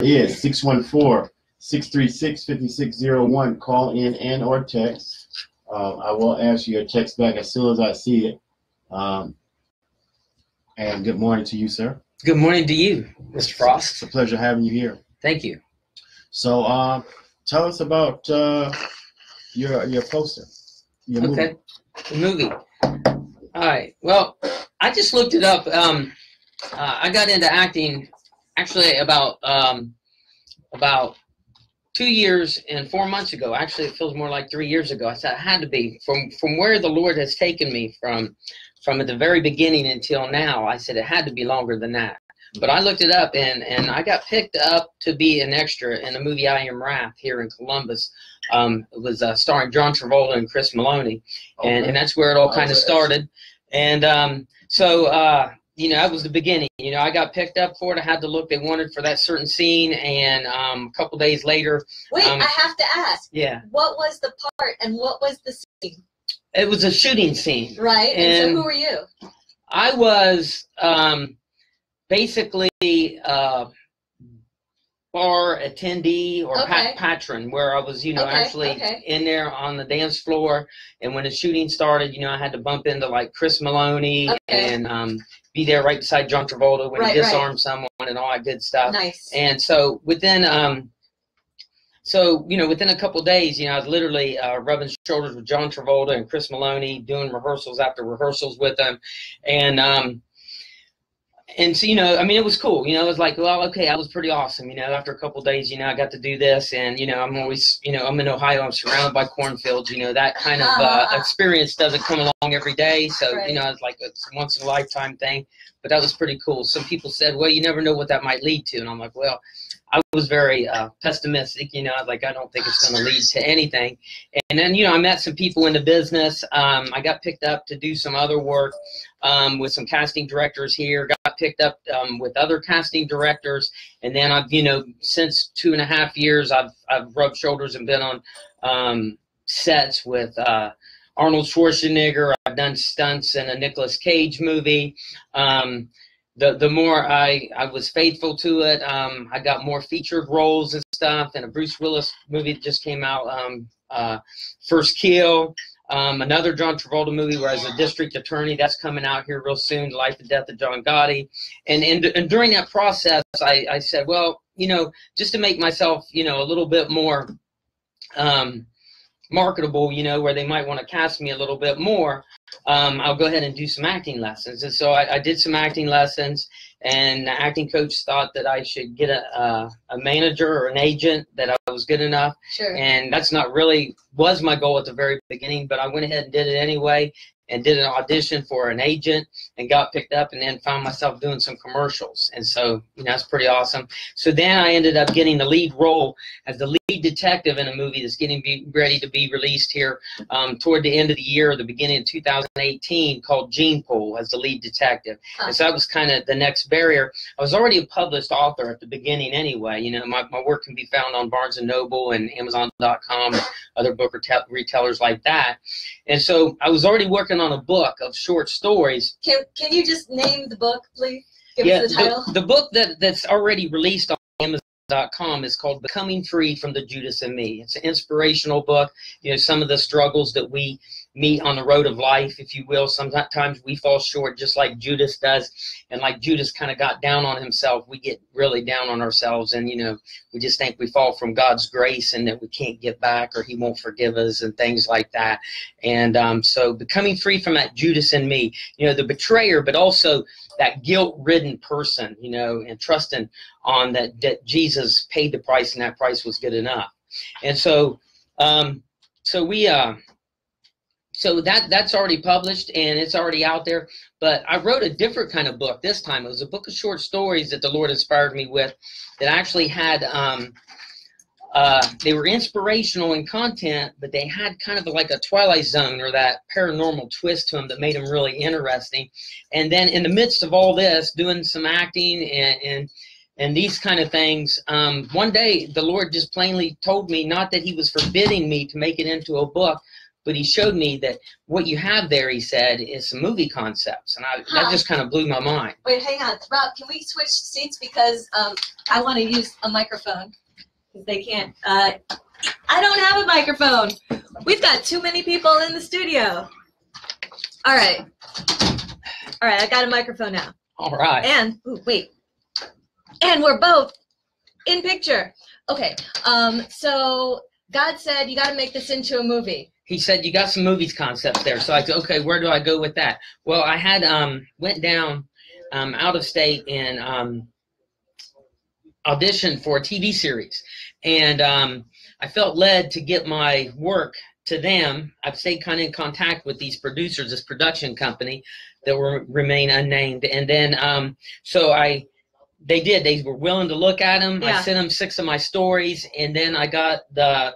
is 614-636-5601. Call in and or text. I will ask you a text back as soon as I see it. And good morning to you, sir. Good morning to you, Mr. Frost. It's a pleasure having you here. Thank you. So tell us about your poster, your movie. Okay, the movie. All right. Well, I just looked it up. I got into acting actually about 2 years and 4 months ago. Actually, it feels more like 3 years ago. I said it had to be from where the Lord has taken me from at the very beginning until now. I said it had to be longer than that. But I looked it up, and I got picked up to be an extra in the movie I Am Mrva here in Columbus. It was starring John Travolta and Chris Maloney, and that's where it all kind of started. And so that was the beginning. I got picked up for it. I had to look. They wanted for that certain scene, and a couple days later. Wait, I have to ask. Yeah. What was the part and what was the scene? It was a shooting scene. Right. And so who were you? I was basically bar attendee or patron, where I was, actually in there on the dance floor. And when the shooting started, I had to bump into like Chris Maloney and be there right beside John Travolta when he disarmed someone and all that good stuff. Nice. And so within within a couple of days, I was literally rubbing shoulders with John Travolta and Chris Maloney, doing rehearsals after rehearsals with them. And so, it was cool. It was like, well, okay, I was pretty awesome. After a couple of days, I got to do this. And, I'm always, I'm in Ohio. I'm surrounded by cornfields. That kind of experience doesn't come along every day. So, it's like it's a once in a lifetime thing. But that was pretty cool. Some people said, well, you never know what that might lead to. And I'm like, well, I was very pessimistic, I was like, I don't think it's going to lead to anything. And then, I met some people in the business. I got picked up to do some other work with some casting directors here, got picked up with other casting directors. And then I've, since 2.5 years, I've rubbed shoulders and been on sets with Arnold Schwarzenegger. I've done stunts in a Nicolas Cage movie. The more I was faithful to it, I got more featured roles and stuff. And a Bruce Willis movie that just came out, First Kill. Another John Travolta movie where I was a district attorney. That's coming out here real soon, The Life and Death of John Gotti. And during that process, I said, well, just to make myself, a little bit more marketable, where they might want to cast me a little bit more, I'll go ahead and do some acting lessons. And so I did some acting lessons, and the acting coach thought that I should get a manager or an agent, that I was good enough. Sure. And that's not really was my goal at the very beginning, but I went ahead and did it anyway, and did an audition for an agent and got picked up, and then found myself doing some commercials. And so, that's pretty awesome. So then I ended up getting the lead role as the lead detective in a movie that's getting ready to be released here toward the end of the year, the beginning of 2018, called Gene Pool, as the lead detective. And so that was kind of the next barrier. I was already a published author at the beginning anyway. My work can be found on Barnes & Noble and Amazon.com, other book retailers like that. And so I was already working on a book of short stories. Can you just name the book, please? Give us the title. The book that's already released on Amazon.com is called Becoming Free from the Judas in Me. It's an inspirational book. Some of the struggles that we meet on the road of life, if you will. Sometimes we fall short just like Judas does. And like Judas kind of got down on himself, we get really down on ourselves. And, we just think we fall from God's grace and that we can't get back, or he won't forgive us and things like that. And so becoming free from that Judas in me, the betrayer, but also that guilt-ridden person, and trusting on that Jesus paid the price, and that price was good enough. And so, so that's already published and it's already out there. But I wrote a different kind of book this time. It was a book of short stories that the Lord inspired me with, that actually had they were inspirational in content, but they had kind of like a Twilight Zone or that paranormal twist to them that made them really interesting. And then in the midst of all this, doing some acting and these kind of things, one day the Lord just plainly told me, not that he was forbidding me to make it into a book, but he showed me that what you have there, he said, is some movie concepts, and that just kind of blew my mind. Wait, hang on. Rob, can we switch seats because I want to use a microphone. They can't. I don't have a microphone. We've got too many people in the studio. All right. All right, I got a microphone now. All right. And, ooh, wait. And we're both in picture. Okay, so God said you got to make this into a movie. He said, you got some movies concepts there. So I said, okay, where do I go with that? Well, I had went down out of state and auditioned for a TV series. And I felt led to get my work to them. I've stayed kind of in contact with these producers, this production company that will remain unnamed. And then they were willing to look at them. Yeah. I sent them 6 of my stories, and then I got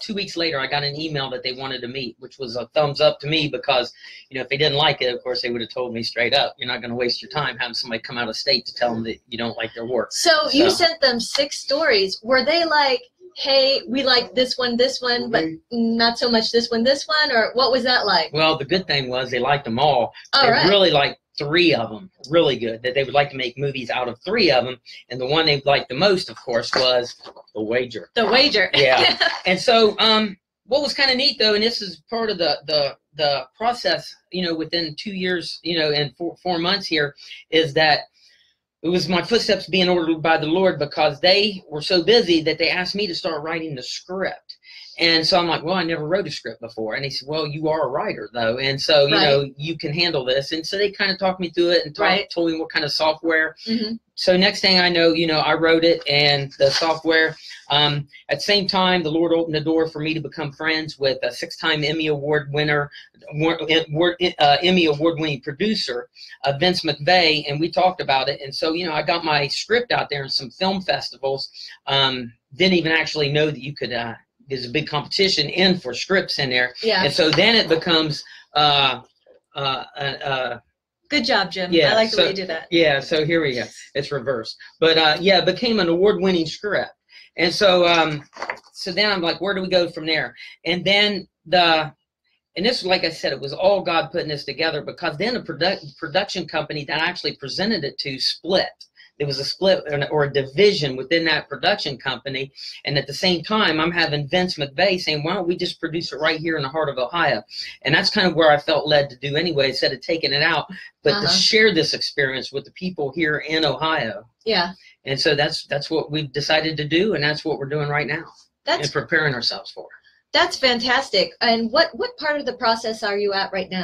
2 weeks later, I got an email that they wanted to meet, which was a thumbs up to me because, if they didn't like it, of course, they would have told me straight up, you're not going to waste your time having somebody come out of state to tell them that you don't like their work. So you sent them 6 stories. Were they like, hey, we like this one, but not so much this one, or what was that like? Well, the good thing was they liked them all. All right. Really liked 3 of them, really good, that they would like to make movies out of 3 of them. And the one they liked the most, of course, was The Wager. The Wager. Yeah. And so what was kind of neat, though, and this is part of the process, within 2 years, and 4 months here, is that it was my footsteps being ordered by the Lord because they were so busy that they asked me to start writing the script. And so I'm like, well, I never wrote a script before. And he said, well, you are a writer, though. And so, you can handle this. And so they kind of talked me through it and told me what kind of software. Mm-hmm. So next thing I know, I wrote it and the software. At the same time, the Lord opened the door for me to become friends with a 6-time Emmy Award winner, Emmy Award-winning producer, Vince McVeigh, and we talked about it. And so, I got my script out there in some film festivals. Didn't even actually know that you could there's a big competition for scripts in there. Yeah. And so then it becomes good job, Jim. Yeah, I like the way you do that. Yeah, so here we go. It's reversed. But it became an award-winning script. And so so then I'm like, where do we go from there? And then and this, like I said, it was all God putting this together because then a production company that actually presented it to split. There was a split or a division within that production company. And at the same time, I'm having Vince McVeigh saying, why don't we just produce it right here in the heart of Ohio? And that's kind of where I felt led to do anyway, instead of taking it out, but to share this experience with the people here in Ohio. Yeah. And so that's what we've decided to do. And that's what we're doing right now and preparing ourselves for. That's fantastic. And what part of the process are you at right now?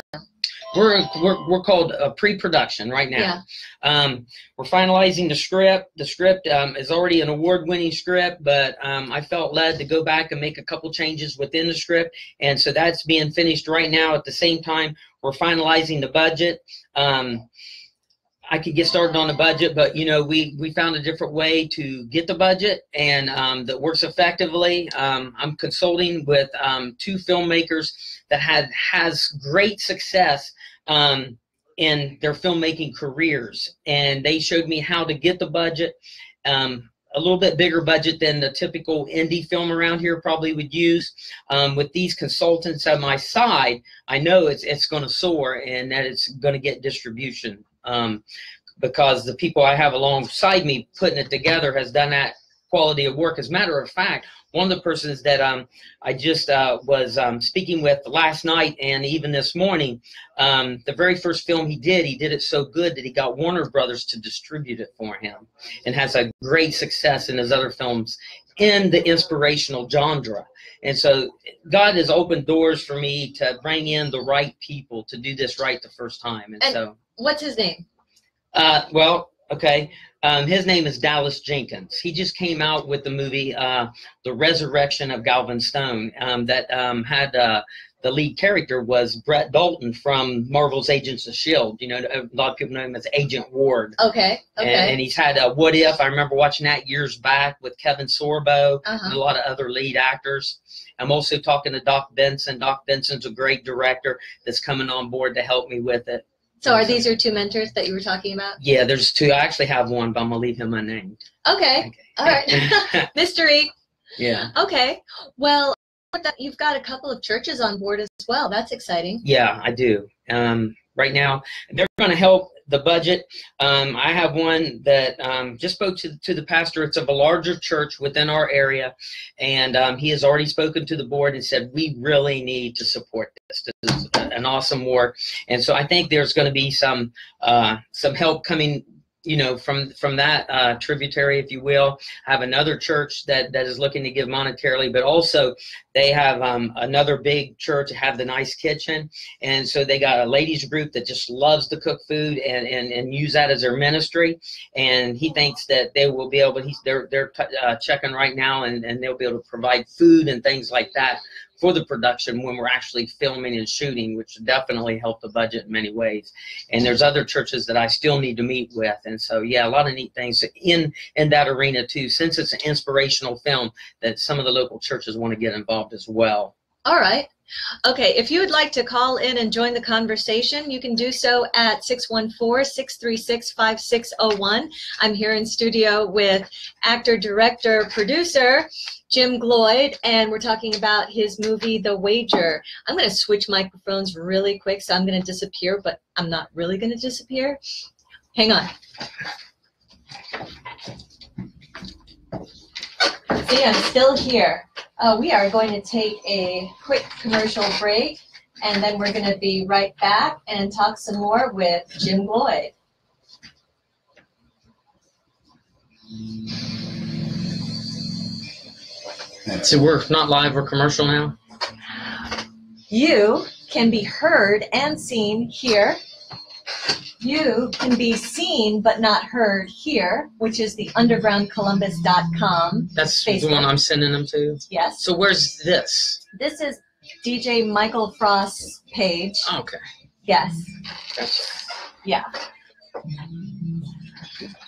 We're called pre-production right now. Yeah. We're finalizing the script. The script is already an award-winning script, but I felt led to go back and make a couple changes within the script, and so that's being finished right now. At the same time, we're finalizing the budget. I could get started on the budget, but we found a different way to get the budget, and that works effectively. I'm consulting with 2 filmmakers that has great success in their filmmaking careers, and they showed me how to get the budget, a little bit bigger budget than the typical indie film around here probably would use. With these consultants on my side, I know it's going to soar and that it's going to get distribution. Because the people I have alongside me putting it together has done that quality of work. As a matter of fact, one of the persons that I just was speaking with last night and even this morning, the very first film he did it so good that he got Warner Brothers to distribute it for him, and has a great success in his other films in the inspirational genre. And so God has opened doors for me to bring in the right people to do this right the first time. And so what's his name? His name is Dallas Jenkins. He just came out with the movie The Resurrection of Galvin Stone that had the lead character was Brett Dalton from Marvel's Agents of S.H.I.E.L.D. A lot of people know him as Agent Ward. Okay. And he's had What If. I remember watching that years back with Kevin Sorbo and a lot of other lead actors. I'm also talking to Doc Benson. Doc Benson's a great director that's coming on board to help me with it. So are these your 2 mentors that you were talking about? Yeah, there's 2. I actually have one, but I'm going to leave him unnamed. Okay. All right. Mystery. Yeah. Okay. Well, that you've got a couple of churches on board as well. That's exciting. Yeah, I do. Right now, they're going to help the budget. I have one that just spoke to the pastor. It's of a larger church within our area, and he has already spoken to the board and said, we really need to support this. This is an awesome work. And so I think there's going to be some help coming, you know, from that tributary, if you will. I have another church that is looking to give monetarily, but also they have another big church that have the nice kitchen, and so they got a ladies group that just loves to cook food and use that as their ministry. And he thinks that they will be able. They're checking right now, and they'll be able to provide food and things like that for the production when we're actually filming and shooting, which definitely help the budget in many ways. And there's other churches that I still need to meet with. And so, yeah, a lot of neat things in that arena too, since it's an inspirational film that some of the local churches want to get involved as well. All right. Okay, if you would like to call in and join the conversation, you can do so at 614-636-5601. I'm here in studio with actor, director, producer Jim Gloyd, and we're talking about his movie, The Wager. I'm going to switch microphones really quick, so I'm going to disappear, but I'm not really going to disappear. Hang on. See, I'm still here. We are going to take a quick commercial break, and then we're going to be right back and talk some more with Jim Gloyd. So we're not live, we're commercial now? You can be heard and seen here. You can be seen but not heard here, which is the undergroundcolumbus.com. That's Facebook. The one I'm sending them to? Yes. So where's this? This is DJ Michael Frost's page. Oh, okay. Yes. Gotcha. Yeah.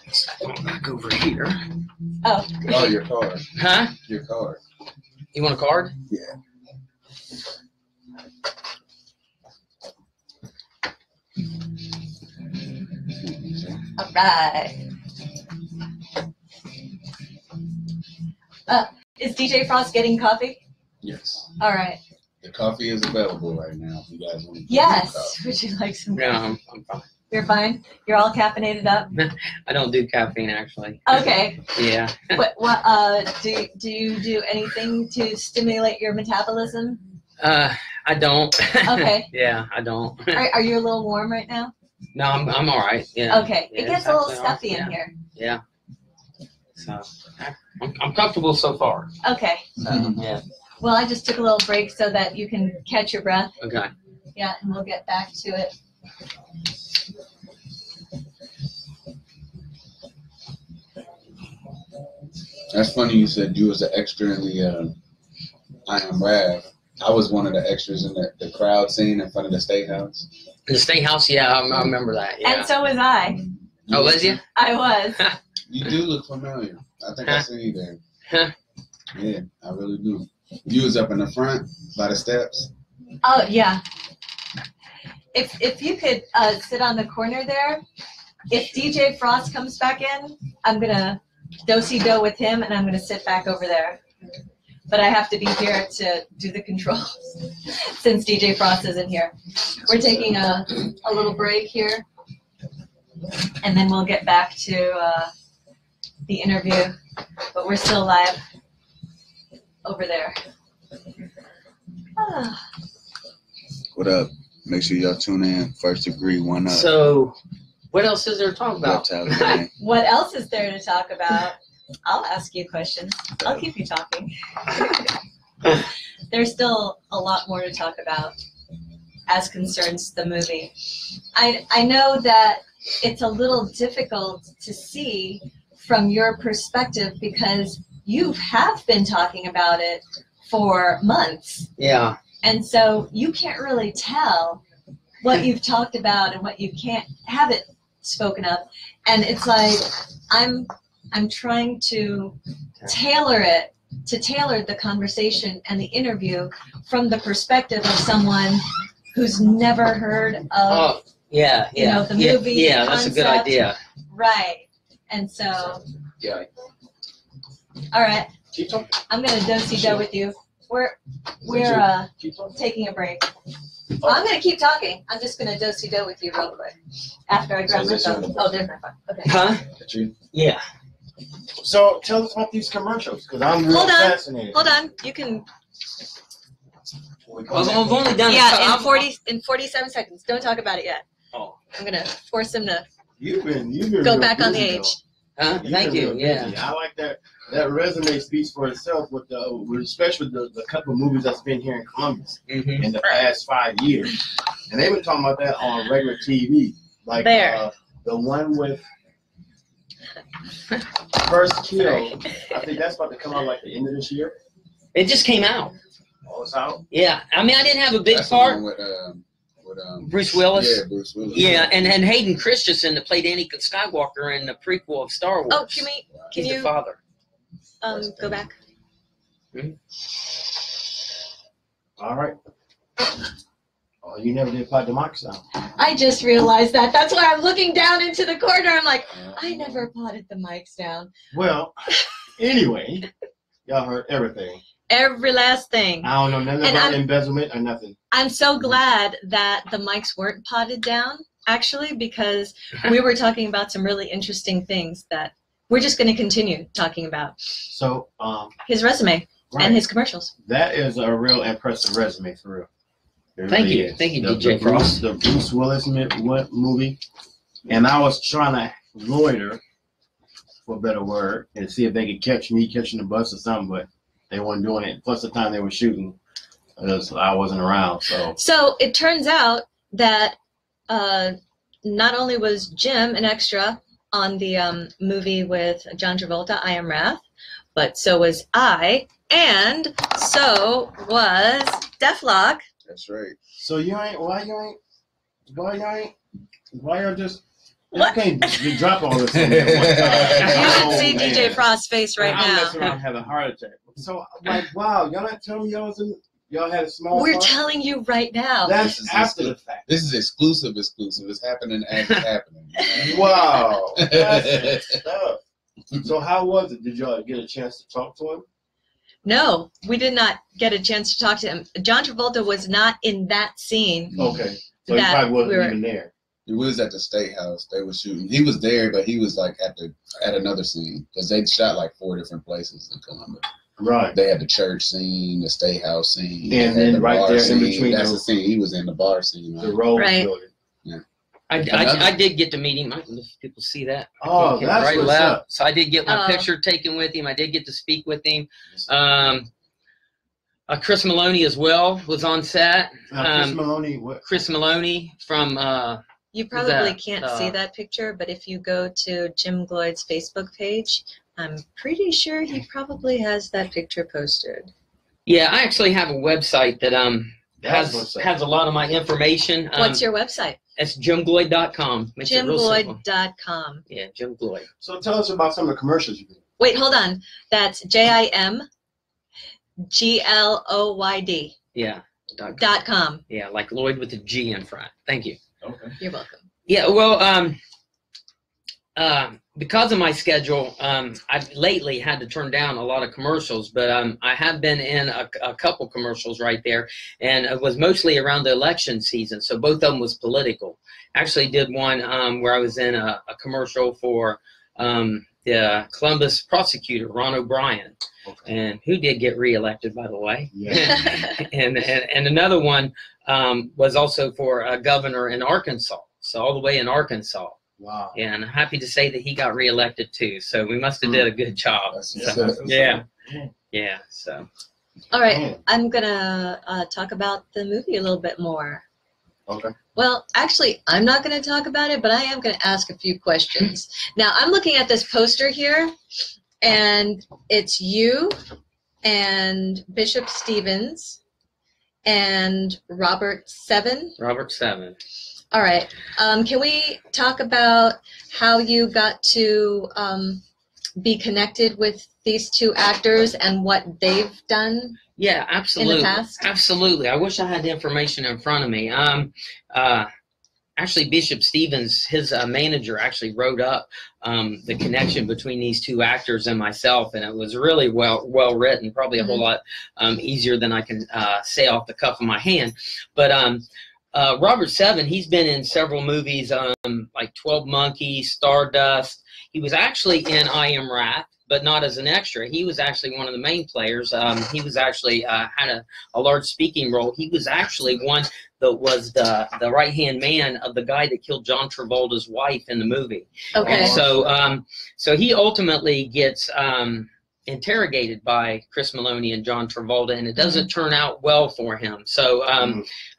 Let's go back over here. Oh. Oh, your card. Huh? Your card. You want a card? Yeah. All right. Is DJ Frost getting coffee? Yes. All right. The coffee is available right now if you guys want to get Yes. some coffee. Would you like some No, coffee? I'm fine. You're fine? You're all caffeinated up? I don't do caffeine, actually. Okay. Yeah. What do you do anything to stimulate your metabolism? I don't. Okay. Yeah, I don't. Are you a little warm right now? No, I'm all right. Yeah. Okay. Yeah, It gets it's a little actually stuffy awesome. in here. Yeah. So I'm comfortable so far. Okay. So, yeah. Well, I just took a little break so that you can catch your breath. Okay. Yeah, and we'll get back to it. That's funny you said you was an extra in the I Am Rav. I was one of the extras in the crowd scene in front of the State House. The State House, yeah, I remember that. Yeah. And so was I. Oh, was you? I was. You do look familiar. I think I seen you there. Huh? Yeah, I really do. You was up in the front by the steps. Oh, yeah. If you could sit on the corner there, if DJ Frost comes back in, I'm going to do-si-do with him, and I'm going to sit back over there. But I have to be here to do the controls since DJ Frost isn't here. We're taking a little break here, and then we'll get back to the interview. But we're still live over there. What up? Make sure y'all tune in. First Degree, one up. So, what else is there to talk about? What else is there to talk about? I'll ask you questions. I'll keep you talking. There's still a lot more to talk about as concerns the movie. I know that it's a little difficult to see from your perspective because you have been talking about it for months. Yeah. And so you can't really tell what you've talked about and what you haven't spoken of. And it's like I'm trying to tailor the conversation and the interview from the perspective of someone who's never heard of Oh, yeah, you know, the movie. Yeah, the that's a good concept. idea. Right. And so Yeah. all right. Keep talking. I'm gonna do-si-do with you. We're taking a break. Well, I'm gonna keep talking. I'm just gonna do-si-do with you real quick after I grab my phone. Oh, there's my phone. Okay. Huh? Yeah. So tell us about these commercials, because I'm really fascinated. Hold on. You can. I've only done Yeah, in 47 seconds. Don't talk about it yet. Oh. I'm gonna force him to You've been go back on the age. Thank you. Yeah. I like that. That resume speaks for itself especially the couple of movies that's been here in Columbus in the past 5 years. And they've been talking about that on regular TV. Like the one with First Kill. I think that's about to come out like the end of this year. It just came out. Oh, it's out? Yeah. I mean, I didn't have a big part. With Bruce Willis. Yeah, Bruce Willis. Yeah, and Hayden Christensen that played Anakin Skywalker in the prequel of Star Wars. Oh, can He's you the father. go back? All right. Oh, you never did pot the mic sound. I just realized that. That's why I'm looking down into the corner. I'm like, I never potted the mics down. Well, anyway, y'all heard everything. Every last thing. I don't know nothing about embezzlement or nothing. I'm so glad that the mics weren't potted down, actually, because we were talking about some really interesting things that we're just going to continue talking about. So, his resume and his commercials. That is a real impressive resume, for real. Thank you, DJ Frost. The Bruce Willis movie, and I was trying to loiter, for a better word, and see if they could catch me catching the bus or something, but they weren't doing it. Plus, the time they were shooting, I wasn't around. So it turns out that not only was Jim an extra on the movie with John Travolta, I Am Wrath, but so was I, and so was Deflock. That's right. So why you're just, you can't drop all this in there one time. You should see DJ Frost's face right now. I'm messing around having a heart attack. So, like, wow, y'all not telling me y'all had a small We're part? Telling you right now. That's after the fact. This is exclusive. It's happening as it's happening. Wow. That's stuff. So how was it? Did y'all get a chance to talk to him? No, we did not get a chance to talk to him. John Travolta was not in that scene. Okay. So he probably wasn't even there. He was at the State House. They were shooting. He was there, but he was like at another scene because they shot like 4 different places in Columbus. Right. They had the church scene, the State House scene, and then right there in between. That's the scene. He was in the bar scene. The Rose building. Yeah. I did get to meet him. I don't know if people see that. Oh, that's what's up. So I did get my picture taken with him. I did get to speak with him. Chris Maloney as well was on set. Chris Maloney, what? Chris Maloney from. You probably can't see that picture, but if you go to Jim Gloyd's Facebook page, I'm pretty sure he probably has that picture posted. Yeah, I actually have a website that has a lot of my information. What's your website? It's jimgloyd.com. Jimgloyd.com. Yeah, Jim Gloyd. So tell us about some of the commercials you did. Wait, hold on. That's JIMGLOYD. Yeah. .com. Yeah, like Lloyd with a G in front. Thank you. Okay. You're welcome. Yeah, well, because of my schedule, I've lately had to turn down a lot of commercials, but I have been in a couple commercials right there, and it was mostly around the election season, so both of them was political. Actually did one where I was in a commercial for the Columbus prosecutor, Ron O'Brien, and who did get reelected, by the way. Yeah. and another one was also for a governor in Arkansas, so all the way in Arkansas. Wow. Yeah, and I'm happy to say that he got reelected too. So we must have did a good job. Yeah. So. All right, I'm gonna talk about the movie a little bit more. Okay. Well, actually, I'm not going to talk about it, but I am going to ask a few questions. Now, I'm looking at this poster here, and it's you and Bishop Stevens and Robert Seven. Robert Seven. All right. Can we talk about how you got to be connected with these two actors and what they've done? Yeah, absolutely. In the past? Absolutely. I wish I had the information in front of me. actually Bishop Stevens, his manager, actually wrote up the connection between these two actors and myself, and it was really well written, probably a whole lot easier than I can say off the cuff of my hand. But Robert Seven, he's been in several movies, like 12 Monkeys, Stardust. He was actually in I Am Wrath, but not as an extra. He was actually one of the main players. He was actually had a large speaking role. He was actually one that was the right-hand man of the guy that killed John Travolta's wife in the movie. Okay. And so, so he ultimately gets interrogated by Chris Maloney and John Travolta, and it doesn't turn out well for him. So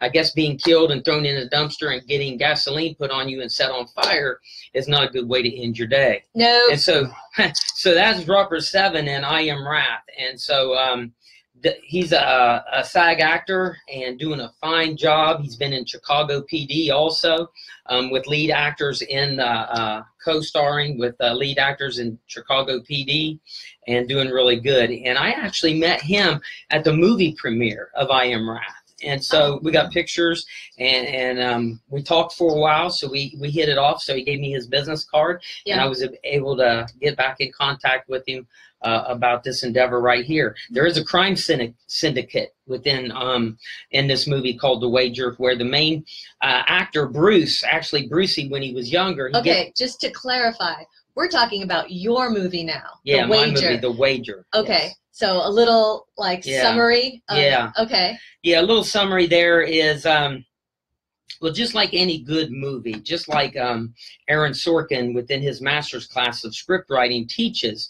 I guess being killed and thrown in a dumpster and getting gasoline put on you and set on fire is not a good way to end your day. No. And so, so that's Robert Seven and I Am Wrath. And so he's a SAG actor and doing a fine job. He's been in Chicago PD also, with lead actors in co-starring with lead actors in Chicago PD, and doing really good. And I actually met him at the movie premiere of I Am Wrath. And so we got pictures, and we talked for a while, so we hit it off. So he gave me his business card, and I was able to get back in contact with him about this endeavor right here. There is a crime syndicate within in this movie called The Wager, where the main actor, Bruce, actually Brucey, when he was younger. Just to clarify, we're talking about your movie now. Yeah, The my Wager. movie, The Wager. Okay. Yes. So a little like summary. Okay. Yeah, a little summary there is, well, just like any good movie, just like Aaron Sorkin within his master's class of script writing teaches,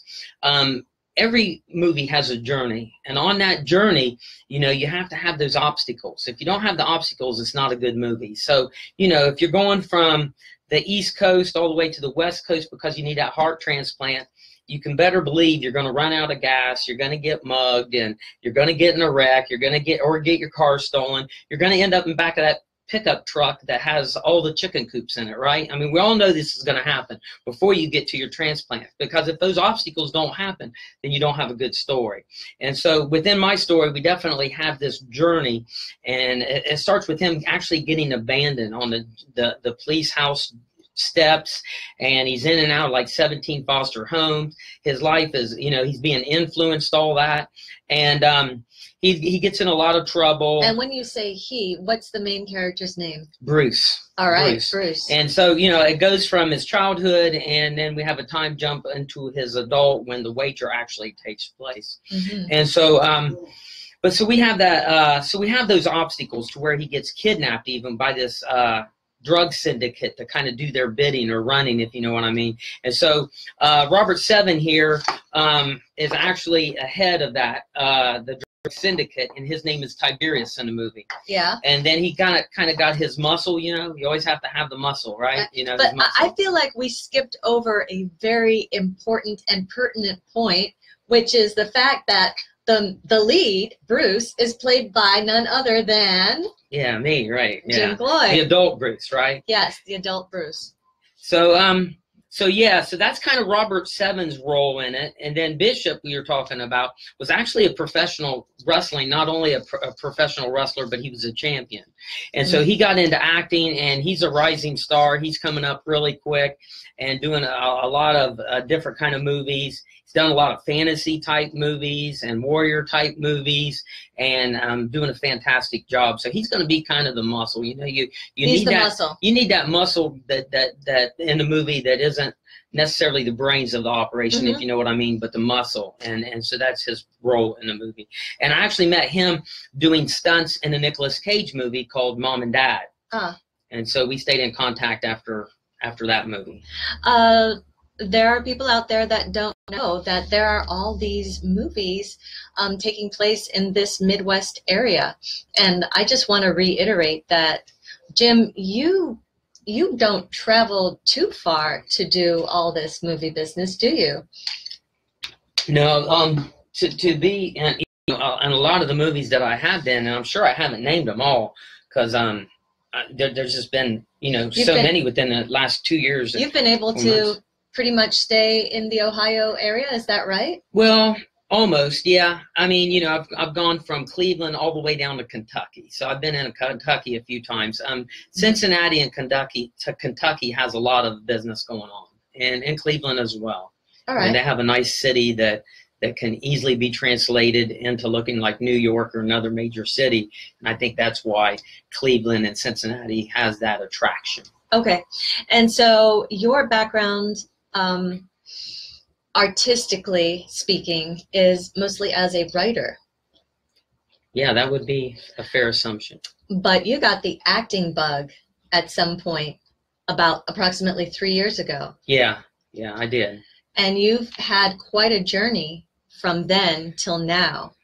every movie has a journey. And on that journey, you know, you have to have those obstacles. If you don't have the obstacles, it's not a good movie. So, you know, if you're going from the East Coast all the way to the West Coast because you need that heart transplant, you can better believe you're going to run out of gas, you're going to get mugged, and you're going to get in a wreck, you're going to get your car stolen, you're going to end up in the back of that pickup truck that has all the chicken coops in it, right? I mean, we all know this is going to happen before you get to your transplant, because if those obstacles don't happen, then you don't have a good story. And so within my story, we definitely have this journey, and it starts with him actually getting abandoned on the police house steps, and he's in and out of like 17 foster homes. His life is, you know, he's being influenced, all that, and he gets in a lot of trouble. And when you say he, what's the main character's name? Bruce. All right, Bruce. And so, you know, it goes from his childhood, and then we have a time jump into his adult when The Wager actually takes place. And so, but so we have that, so we have those obstacles to where he gets kidnapped even by this drug syndicate to kind of do their bidding or running, if you know what I mean. And so Robert Seven here is actually ahead of that, the drug syndicate, and his name is Tiberius in the movie. Yeah. And then he kind of got his muscle, you know. You always have to have the muscle, right? You know. But I feel like we skipped over a very important and pertinent point, which is the fact that the lead, Bruce, is played by none other than... Yeah, me, right. Yeah. Jim Gloyd. The adult Bruce, right? Yes, the adult Bruce. So, so that's kind of Robert Seven's role in it. And then Bishop, we were talking about, was actually a professional wrestling, not only a professional wrestler, but he was a champion. And so he got into acting, and he's a rising star. He's coming up really quick and doing a lot of different kind of movies. He's done a lot of fantasy type movies and warrior type movies, and doing a fantastic job. So he's going to be kind of the muscle. You know, you need that muscle. You need that muscle that in the movie that isn't necessarily the brains of the operation, if you know what I mean, but the muscle. And so that's his role in the movie. And I actually met him doing stunts in a Nicolas Cage movie called Mom and Dad. And so we stayed in contact after that movie. There are people out there that don't know that there are all these movies taking place in this Midwest area. And I just want to reiterate that, Jim, you don't travel too far to do all this movie business, do you? No, to be in a lot of the movies that I have been, and I'm sure I haven't named them all, because there's just been, you know, many within the last 2 years. You've been able to pretty much stay in the Ohio area, is that right? Well, Almost, yeah. I mean, you know, I've gone from Cleveland all the way down to Kentucky, so I've been in Kentucky a few times. Cincinnati and Kentucky has a lot of business going on, and in Cleveland as well. All right. And they have a nice city that can easily be translated into looking like New York or another major city, and I think that's why Cleveland and Cincinnati has that attraction. Okay, and so your background, artistically speaking, is mostly as a writer. Yeah, that would be a fair assumption. But you got the acting bug at some point about approximately 3 years ago. Yeah, I did. And you've had quite a journey from then till now.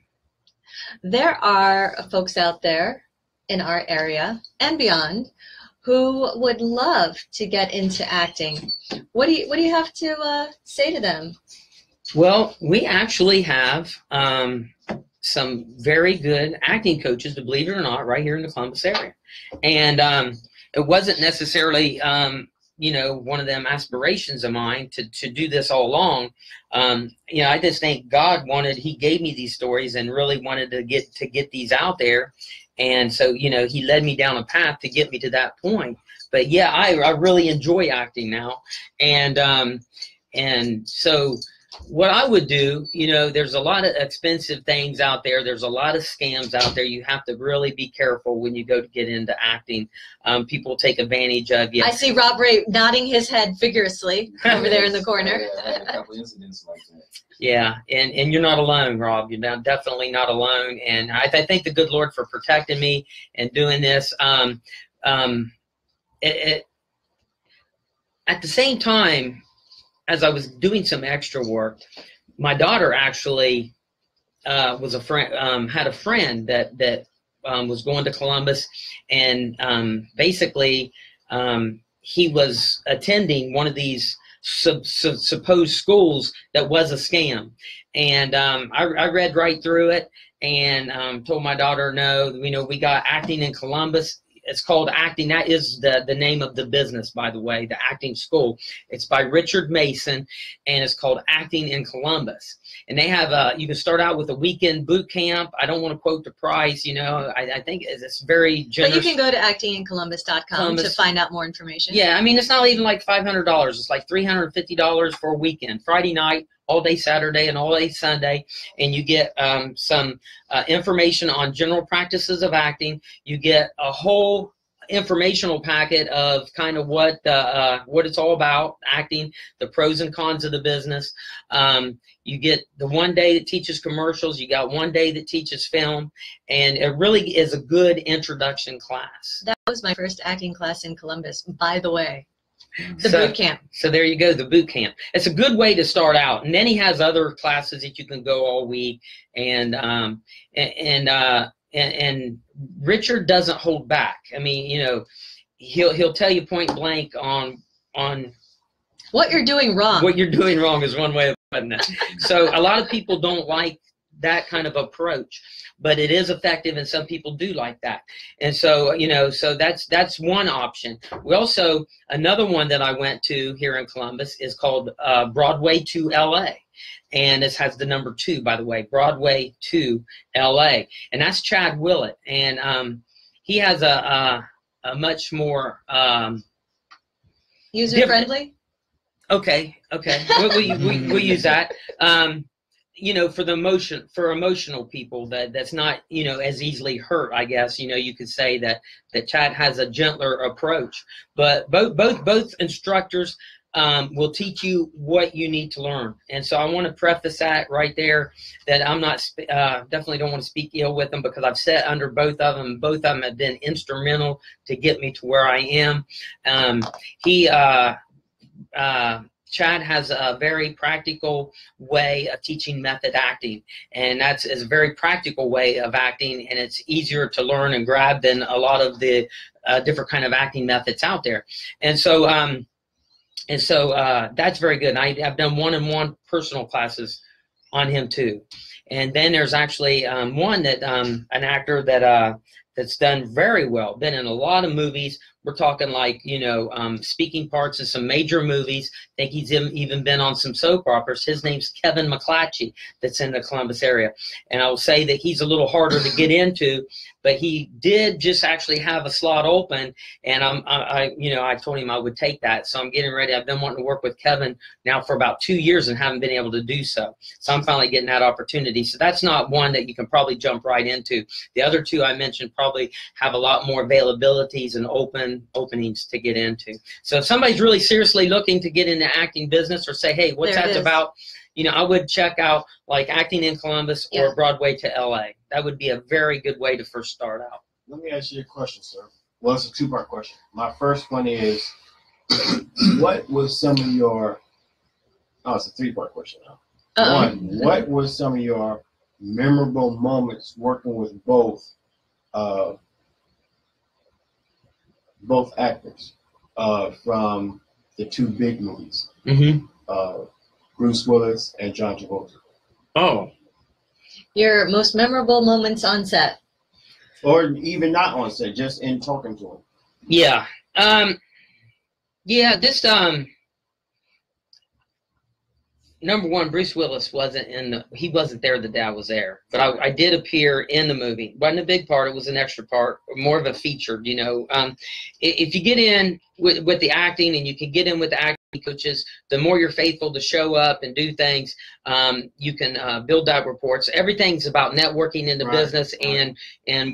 There are folks out there in our area and beyond who would love to get into acting. What do you have to say to them? Well, we actually have some very good acting coaches, believe it or not, right here in the Columbus area. And it wasn't necessarily, you know, one of them aspirations of mine to do this all along. You know, I just think God he gave me these stories and really wanted to get these out there. And so, you know, he led me down a path to get me to that point. But yeah, I really enjoy acting now. And so what I would do, you know, there's a lot of expensive things out there. There's a lot of scams out there. You have to really be careful when you go to get into acting. People take advantage of you. I see Rob Ray nodding his head vigorously over there in the corner. Yeah, I had a couple incidents like that. Yeah, and you're not alone, Rob. You're definitely not alone. And I thank the good Lord for protecting me and doing this. At the same time, as I was doing some extra work, my daughter actually was a friend, had a friend that was going to Columbus, and basically he was attending one of these supposed schools that was a scam. And I read right through it and told my daughter, no, you know, we got acting in Columbus. It's called Acting. That is the name of the business, by the way, the acting school. It's by Richard Mason, and it's called Acting in Columbus. And they have you can start out with a weekend boot camp. I don't want to quote the price, you know. I think it's very generous. But you can go to actingincolumbus.com to find out more information. Yeah, I mean, it's not even like $500. It's like $350 for a weekend, Friday night, all day Saturday, and all day Sunday. And you get some information on general practices of acting. You get a whole informational packet of kind of what it's all about, acting, the pros and cons of the business. You get the one day that teaches commercials. You got one day that teaches film, and it really is a good introduction class. That was my first acting class in Columbus, by the way. The boot camp. So there you go, the boot camp. It's a good way to start out, and then he has other classes that you can go all week, and Richard doesn't hold back. I mean, you know, he'll tell you point blank on what you're doing wrong. What you're doing wrong is one way of putting it. So a lot of people don't like that kind of approach, but it is effective, and some people do like that. And so, you know, so that's one option. We also, another one that I went to here in Columbus is called Broadway to LA. And this has the number 2, by the way, Broadway to LA. And that's Chad Willett. And he has a much more user-friendly? Okay. We'll use that. You know, for emotional people that's not, you know, as easily hurt, I guess, you know, you could say that Chad has a gentler approach. But both instructors will teach you what you need to learn. And so I want to preface that right there, that I'm not definitely don't want to speak ill with them, because I've sat under both of them. Both of them have been instrumental to get me to where I am. Chad has a very practical way of teaching method acting, and that's a very practical way of acting, and it's easier to learn and grab than a lot of the different kind of acting methods out there. And so that's very good. And I've done one-on-one personal classes on him too. And then there's actually one that an actor that that's done very well. Been in a lot of movies. We're talking like, you know, speaking parts in some major movies. I think he's even been on some soap operas. His name's Kevin McClatchy, that's in the Columbus area. And I will say that he's a little harder to get into, but he did just actually have a slot open, and I told him I would take that. So I'm getting ready. I've been wanting to work with Kevin now for about 2 years and haven't been able to do so. So I'm finally getting that opportunity. So that's not one that you can probably jump right into. The other two I mentioned probably have a lot more availabilities and openings to get into. So if somebody's really seriously looking to get into acting business, or say, hey, what's that about? You know, I would check out like Acting in Columbus or Broadway to LA. That would be a very good way to first start out. Let me ask you a question, sir. Well, it's a two-part question. My first one is, what was some of your, it's a three-part question now. One, what was some of your memorable moments working with both actors from the two big movies, Bruce Willis and John Travolta? Oh. Your most memorable moments on set? Or even not on set, just in talking to him. Yeah. This number one, Bruce Willis he wasn't there the day I was there, but I did appear in the movie. Wasn't a big part, it was an extra part, more of a featured, you know. If you get in with the acting, and you can get in with the acting coaches, the more you're faithful to show up and do things, you can build that rapport. So everything's about networking in the business and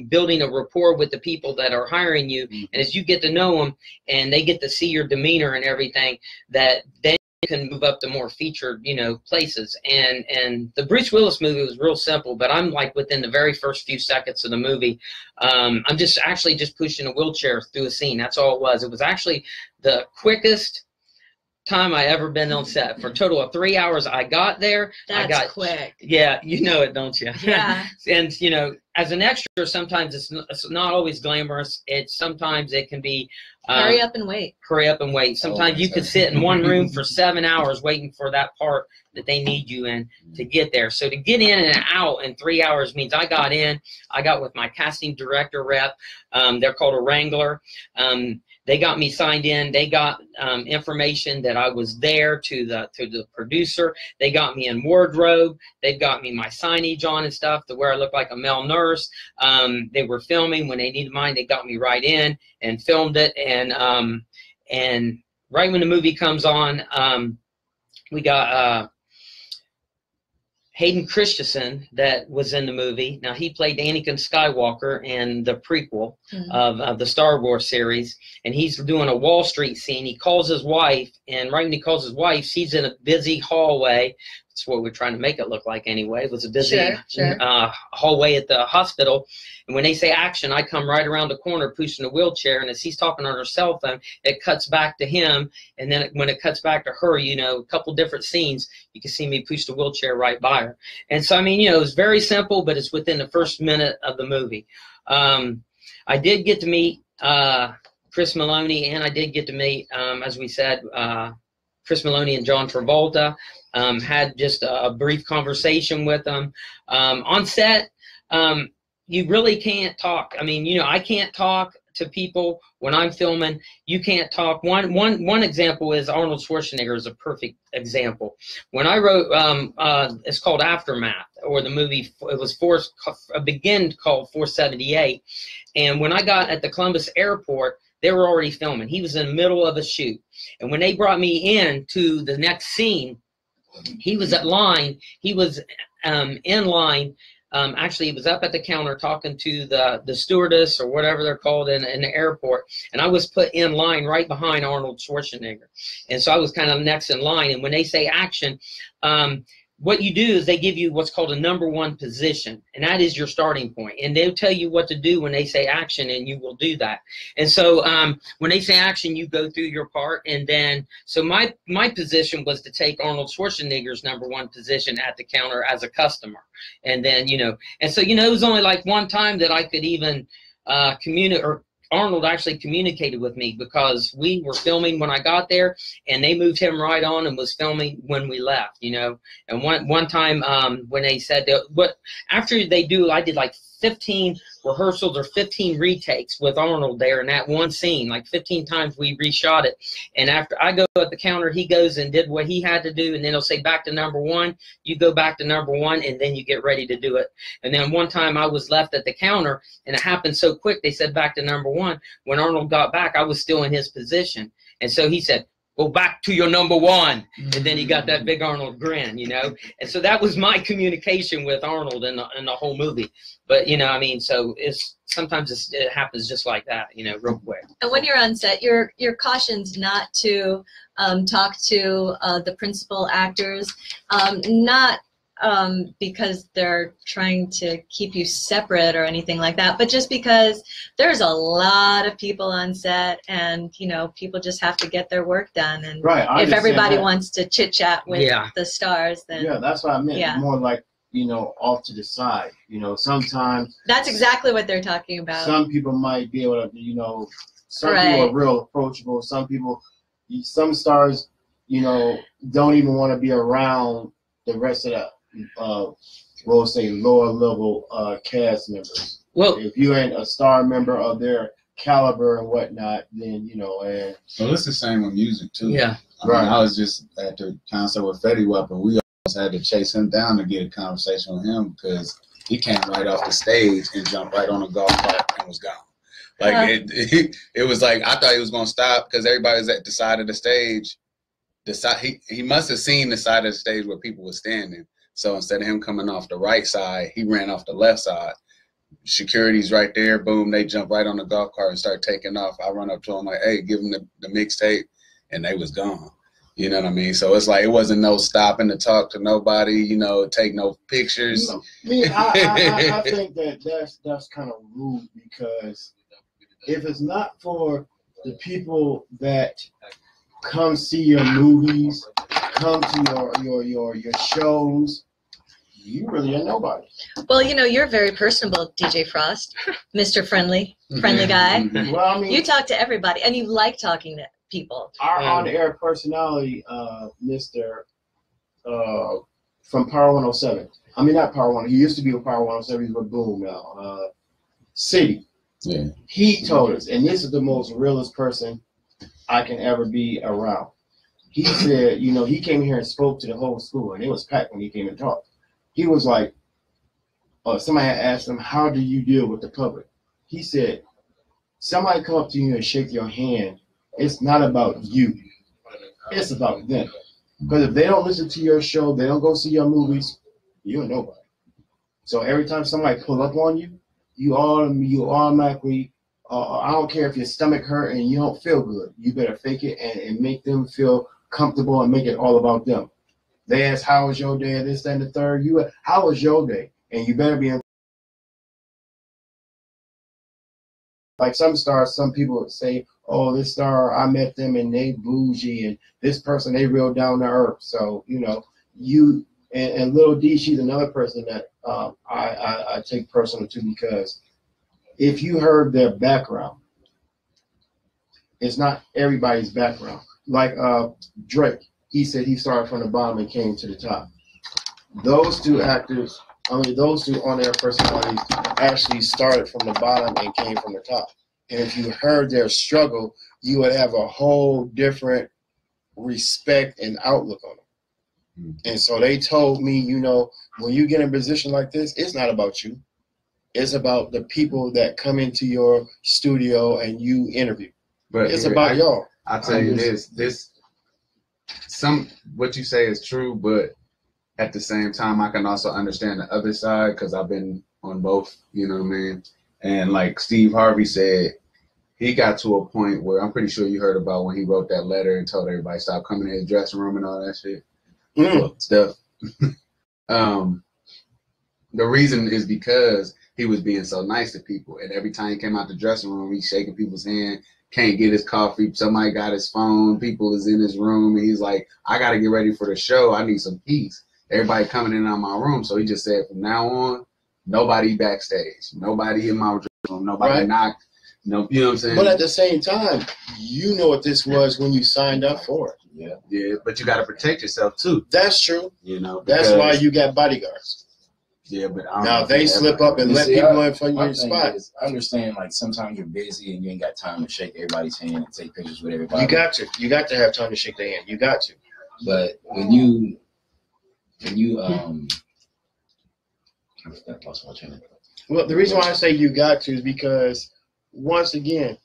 building a rapport with the people that are hiring you. And as you get to know them and they get to see your demeanor and everything, that then can move up to more featured, you know, places. And the Bruce Willis movie was real simple, but I'm like within the very first few seconds of the movie, I'm just pushing a wheelchair through a scene. That's all it was. It was actually the quickest time I ever been on set. For a total of 3 hours, I got there. That's quick. Yeah, you know it, don't you? Yeah. And you know, as an extra, sometimes it's not always glamorous. Sometimes it can be hurry up and wait. Hurry up and wait. Sometimes you could sit in one room for 7 hours waiting for that part that they need you in to get there. So to get in and out in 3 hours means I got in. I got with my casting director rep. They're called a wrangler. They got me signed in. They got information that I was there to the producer. They got me in wardrobe. They got me my signage on and stuff to where I look like a male nurse. They were filming when they needed mine. They got me right in and filmed it. And right when the movie comes on, we got Hayden Christensen that was in the movie. Now, he played Anakin Skywalker in the prequel of the Star Wars series, and he's doing a Wall Street scene. He calls his wife, and right when he calls his wife, she's in a busy hallway. That's what we're trying to make it look like anyway. It was a busy hallway at the hospital. And when they say action, I come right around the corner pushing a wheelchair, and as he's talking on her cell phone, it cuts back to him. And then when it cuts back to her, you know, a couple different scenes, you can see me push the wheelchair right by her. And so, I mean, you know, it's very simple, but it's within the first minute of the movie. I did get to meet Chris Maloney, and I did get to meet, as we said, Chris Maloney and John Travolta. Had just a brief conversation with them. On set, you really can't talk. I mean, you know, I can't talk to people when I'm filming. You can't talk. One example is Arnold Schwarzenegger is a perfect example. When I wrote, it's called Aftermath, or the movie, it was called 478. And when I got at the Columbus airport, they were already filming. He was in the middle of a shoot. And when they brought me in to the next scene, he was at line. He was in line. Actually, he was up at the counter talking to the stewardess or whatever they're called in the airport. And I was put in line right behind Arnold Schwarzenegger. And so I was kind of next in line. And when they say action, what you do is they give you what's called a #1 position, and that is your starting point. And they'll tell you what to do when they say action, and you will do that. And so when they say action, you go through your part. And then, so my position was to take Arnold Schwarzenegger's #1 position at the counter as a customer. And then, you know, and so, you know, it was only like one time that I could even communicate, or Arnold actually communicated with me, because we were filming when I got there, and they moved him right on and was filming when we left, you know. And one time when they said, after they do, I did like 15 rehearsals or 15 retakes with Arnold there in that one scene. Like 15 times we reshot it. And after I go at the counter, he goes and did what he had to do, and then he'll say back to number 1. You go back to number 1, and then you get ready to do it. And then one time I was left at the counter, and it happened so quick, they said back to number 1. When Arnold got back, I was still in his position. And so he said, go back to your number 1. And then he got that big Arnold grin, you know. And so that was my communication with Arnold in the whole movie. But, you know, I mean, so sometimes it happens just like that, you know, real quick. And when you're on set, you're cautioned not to talk to the principal actors, not because they're trying to keep you separate or anything like that, but just because there's a lot of people on set, and you know, people just have to get their work done. And if everybody wants to chit chat with the stars, then that's what I meant. More like, you know, off to the side. You know, sometimes that's exactly what they're talking about. Some people might be able to, you know, some people are real approachable. Some people, some stars, you know, don't even want to be around the rest of the we'll say lower level cast members. Well, if you ain't a star member of their caliber and whatnot, then you know. And so it's the same with music too. Yeah, I mean, I was just at the concert with Fetty Wap, and we almost had to chase him down to get a conversation with him because he came right off the stage and jumped right on a golf cart and was gone. Like it was like I thought he was gonna stop because everybody was at the side of the stage. He must have seen the side of the stage where people were standing. So instead of him coming off the right side, he ran off the left side. Security's right there. Boom, they jump right on the golf cart and start taking off. I run up to him like, hey, give him the mixtape. And they was gone. You know what I mean? So it's like it wasn't no stopping to talk to nobody, you know, take no pictures. I think that's kind of rude because if it's not for the people that come see your movies, come to your shows, you really are nobody. Well, you know, you're very personable, DJ Frost, Mr. Friendly guy. Well, I mean, you talk to everybody, and you like talking to people. Our on-air personality, Mr. From Power 107. I mean, not Power 107. He used to be with Power 107. He's with Boom now. City. Yeah. He told us, and this is the most realest person I can ever be around. He said, you know, he came here and spoke to the whole school, and it was packed when he came and talked. He was like, somebody had asked him, how do you deal with the public? He said, somebody come up to you and shake your hand. It's not about you. It's about them. Because if they don't listen to your show, they don't go see your movies, you're nobody. So every time somebody pull up on you, you automatically, I don't care if your stomach hurt and you don't feel good. You better fake it and make them feel comfortable and make it all about them. They ask, how was your day? This, that, and the third. How was your day? And you better be in. Like some stars, some people would say, oh, this star, I met them and they bougie, and this person, they real down to earth. So, you know, you and Lil D, she's another person that I take personal to, because if you heard their background, it's not everybody's background. Like Drake, he said he started from the bottom and came to the top. Those two actors, those two on-air personalities actually started from the bottom and came from the top. And if you heard their struggle, you would have a whole different respect and outlook on them. And so they told me, you know, when you get in a position like this, it's not about you. It's about the people that come into your studio and you interview. But it's about y'all. I'll tell you this, what you say is true, but at the same time, I can also understand the other side because I've been on both, you know what I mean? And like Steve Harvey said, he got to a point where I'm pretty sure you heard about when he wrote that letter and told everybody stop coming in his dressing room and all that shit. Stuff. The reason is because he was being so nice to people, and every time he came out the dressing room, he's shaking people's hand, can't get his coffee, somebody got his phone, people is in his room, and he's like, I got to get ready for the show, I need some peace. Everybody coming in on my room, so he just said from now on, nobody backstage, nobody in my room, nobody knocked, no, you know what I'm saying? But at the same time, you know what this was when you signed up for it. Yeah, but you got to protect yourself too. That's true. You know, that's why you got bodyguards. Yeah, but I don't Now know if they slip up and You let see, people in for My your thing spot, is, I understand, like, sometimes you're busy and you ain't got time to shake everybody's hand and take pictures with everybody. you got to. You got to have time to shake their hand. You got to. But when you I lost my train of thought. Well, the reason why I say you got to is because, once again,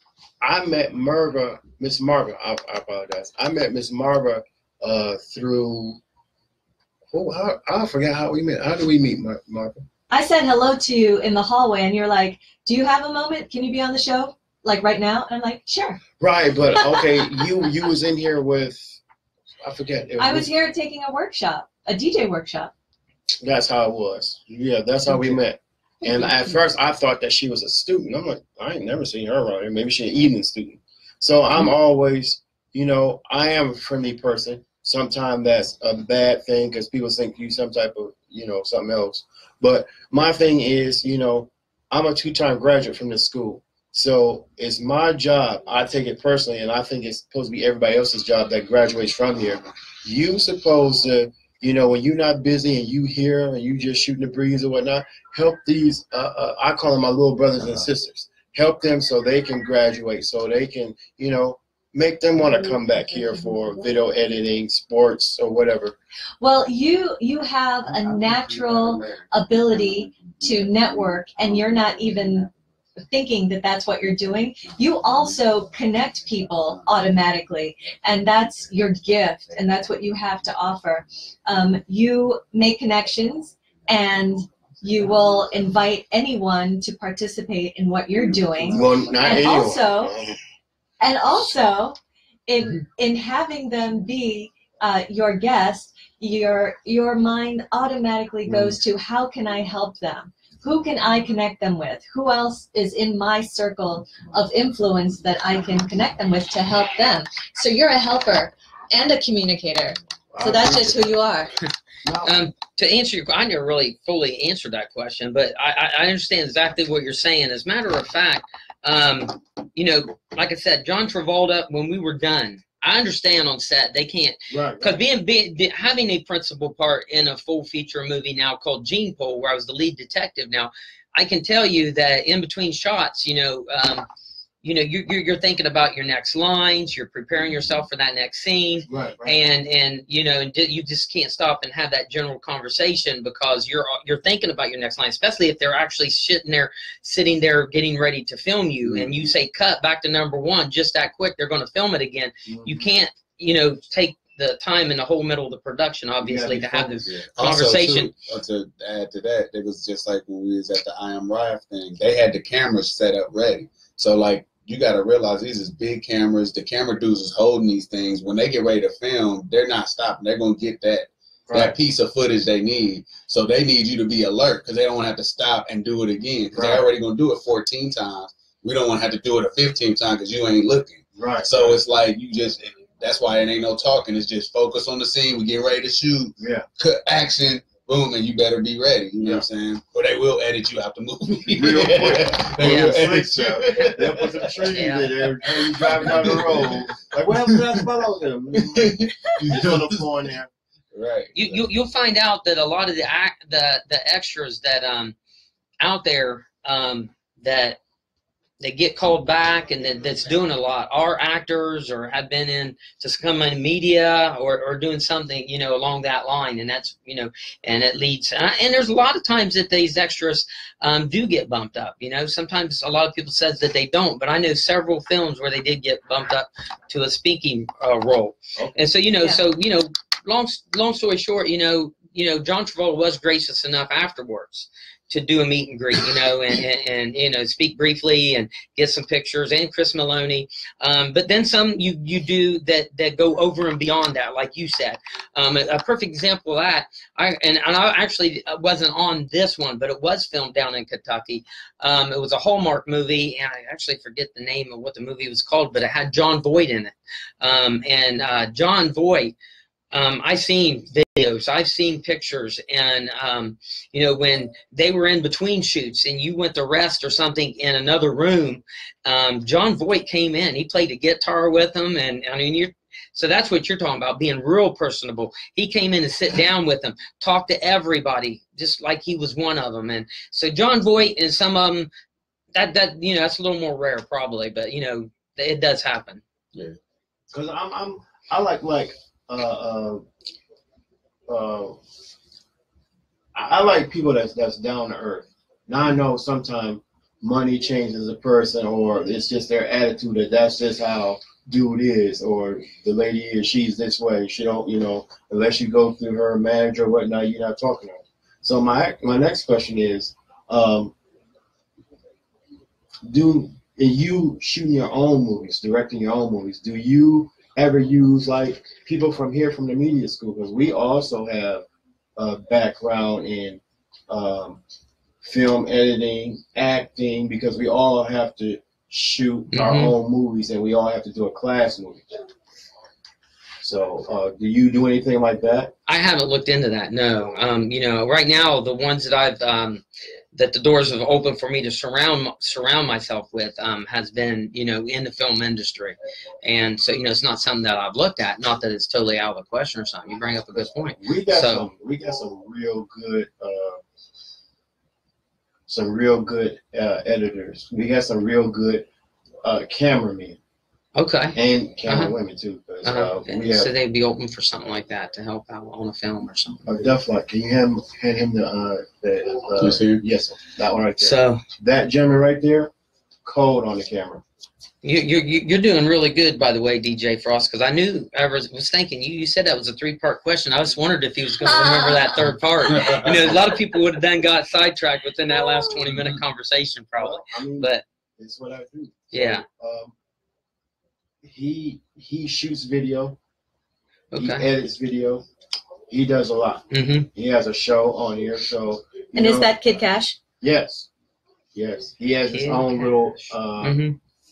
I met Mrva, Miss Mrva. I apologize. I met Miss Mrva through. I forgot how we met. How did we meet, Mrva? I said hello to you in the hallway, and you're like, "Do you have a moment? Can you be on the show, like right now?" And I'm like, "Sure." Right, but okay, you was in here with, I forget. I was here taking a workshop, a DJ workshop. That's how it was. Yeah, that's how we met. And at first, I thought that she was a student. I'm like, I ain't never seen her around here. Maybe she's an evening student. So I'm always, I am a friendly person. Sometimes that's a bad thing because people think you some type of, something else. But my thing is, I'm a 2-time graduate from this school. So it's my job. I take it personally, and I think it's supposed to be everybody else's job that graduates from here. You supposed to, when you're not busy and you here and you just shooting the breeze or whatnot, help these, I call them my little brothers and sisters. Help them so they can graduate, so they can, make them want to come back here for video editing, sports, or whatever. Well, you have a natural ability to network, and you're not even thinking that that's what you're doing. You also connect people automatically, and that's your gift, and that's what you have to offer. You make connections, and you will invite anyone to participate in what you're doing. Well, not And anyone. also in having them be your guest, your mind automatically goes to, how can I help them? Who can I connect them with? Who else is in my circle of influence that I can connect them with to help them? So you're a helper and a communicator. So that's just who you are. To answer your, I never really fully answered that question, but I understand exactly what you're saying. As a matter of fact, like I said, John Travolta, when we were done, I understand on set they can't, because having a principal part in a full feature movie now called Gene Pool, where I was the lead detective. Now, I can tell you that in between shots, you're thinking about your next lines, you're preparing yourself for that next scene, and you just can't stop and have that general conversation because you're thinking about your next line, especially if they're actually sitting there getting ready to film you, and you say cut back to number 1 just that quick, they're going to film it again. You can't take the time in the whole middle of the production, obviously, to have this conversation. Also, to add to that, it was just like when we was at the I Am Rife thing, they had the cameras set up ready. So like, you got to realize these is big cameras. The camera dudes is holding these things. When they get ready to film, they're not stopping. They're going to get that piece of footage they need. So they need you to be alert because they don't want to have to stop and do it again because they're already going to do it 14 times. We don't want to have to do it a 15th time because you ain't looking. So it's like that's why it ain't no talking. It's just focus on the scene. We get ready to shoot. Cut action. Boom, and you better be ready. You know what I'm saying? Or they will edit you out the movie. Real quick. They will edit you. They'll put some trees in there. You driving down the road. Like, what happened to that spot out there? You just on the floor in there. Right. You'll find out that a lot of the extras that out there that they get called back and that's doing a lot are actors or have been in to some in media or doing something along that line, and that's and it leads and there's a lot of times that these extras do get bumped up. Sometimes a lot of people says that they don't, but I know several films where they did get bumped up to a speaking role. And so long story short, John Travolta was gracious enough afterwards to do a meet and greet, and speak briefly and get some pictures, and Chris Maloney. But then some you do that go over and beyond that, like you said. A perfect example of that, I actually wasn't on this one, but it was filmed down in Kentucky. It was a Hallmark movie, and I actually forget the name of what the movie was called, but it had John Voight in it. And John Voight, I've seen videos, I've seen pictures, and when they were in between shoots and you went to rest or something in another room, John Voight came in. He played a guitar with them, and I mean So that's what you're talking about, being real personable. He came in and sit down with them, talk to everybody, just like he was one of them. And so John Voight and some of them, that that's a little more rare probably, but it does happen. Yeah, because I like I like people that's down to earth. Now I know sometimes money changes a person, or it's just their attitude that's just how dude is, or the lady is, she's this way. She don't, unless you go through her manager or whatnot, you're not talking to her. So my next question is, you shooting your own movies, directing your own movies, do you ever use like people from here from the media school? Because we also have a background in film editing, acting, because we all have to shoot our own movies, and we all have to do a class movie. So do you do anything like that? I haven't looked into that, no. Right now the ones that I've that the doors have opened for me to surround myself with has been in the film industry, and so it's not something that I've looked at. Not that it's totally out of the question or something. You bring up a good point. We got some real good editors. We got some real good cameramen. Okay. And camera women too. So they'd be open for something like that to help out on a film or something. Definitely. Can you hand him the yes, that one right there. So that gentleman right there, code on the camera. You're doing really good, by the way, DJ Frost, because I was thinking you said that was a 3-part question. I just wondered if he was going to remember that third part. A lot of people would have then got sidetracked within that last 20-minute conversation, probably. But it's what I do. Yeah. He shoots video. Okay. He edits video. He does a lot. He has a show on here. So. And is that Kid Cash? Yes. Yes. He has his own little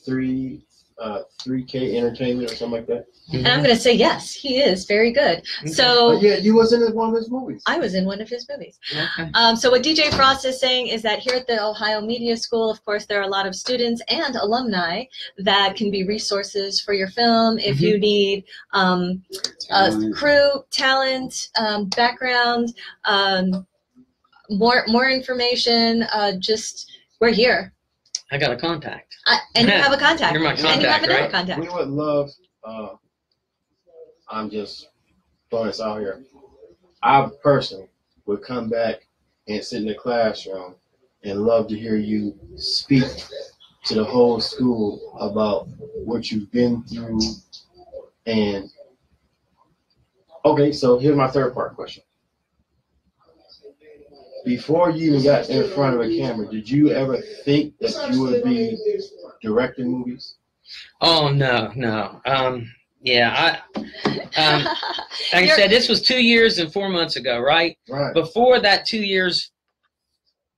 3K entertainment or something like that. And I'm going to say yes, he is very good. So yeah, you was in one of his movies. I was in one of his movies. Okay. So what DJ Frost is saying is that here at the Ohio Media School, of course, there are a lot of students and alumni that can be resources for your film. If you need crew, talent, background, more information, we're here. I got a contact. And you have a contact. You're my contact, and you have another right? contact. We would love, I'm just throwing this out here. I personally would come back and sit in the classroom and love to hear you speak to the whole school about what you've been through. And okay, so here's my third part question. Before you even got in front of a camera, did you ever think that you would be directing movies? Oh no. Yeah, like I said, this was 2 years and 4 months ago, right? Right. Before that 2 years,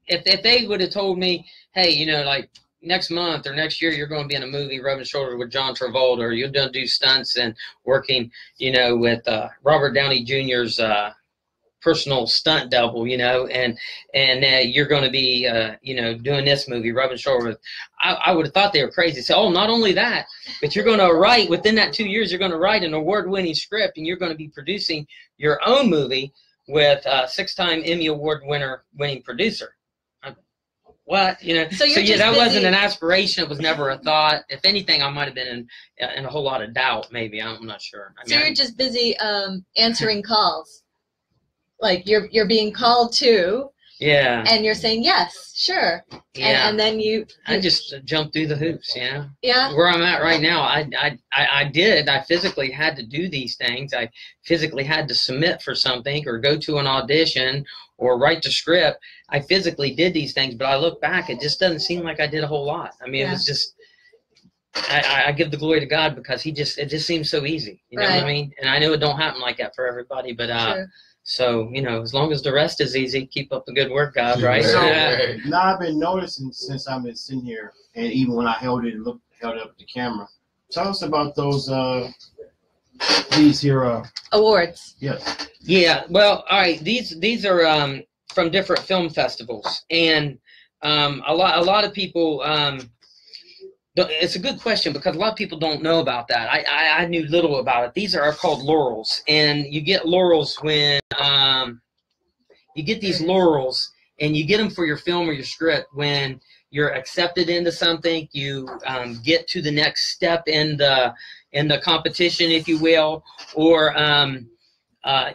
if they would have told me, hey, like next month or next year you're going to be in a movie rubbing shoulders with John Travolta, or you're going to do stunts and working, with Robert Downey Jr.'s personal stunt double, and you're going to be, doing this movie, rubbing shoulders with, I would have thought they were crazy. So, oh, not only that, but you're going to write, within that 2 years, you're going to write an award-winning script, and you're going to be producing your own movie with a 6-time Emmy Award winning producer. What? So yeah, that wasn't an aspiration. It was never a thought. If anything, I might have been in a whole lot of doubt, maybe. I'm not sure. So you're just busy answering calls. Like you're being called to, and you're saying yes, sure, and then I just jumped through the hoops, yeah. Where I'm at right now, I physically had to do these things. I physically had to submit for something, or go to an audition, or write the script. I physically did these things, but I look back, it just doesn't seem like I did a whole lot. I mean, it was just. I give the glory to God, because it just seems so easy. You know what I mean? And I know it don't happen like that for everybody, but sure. So, as long as the rest is easy, keep up the good work, God, right? So, now I've been noticing since I've been sitting here, and even when I held up the camera, tell us about those these here awards. Yes. Yeah. Well, all right. These are from different film festivals, and a lot of people It's a good question because a lot of people don't know about that. I knew little about it. These are called laurels, and you get laurels when you get these laurels, and you get them for your film or your script when you're accepted into something. You get to the next step in the competition, if you will, or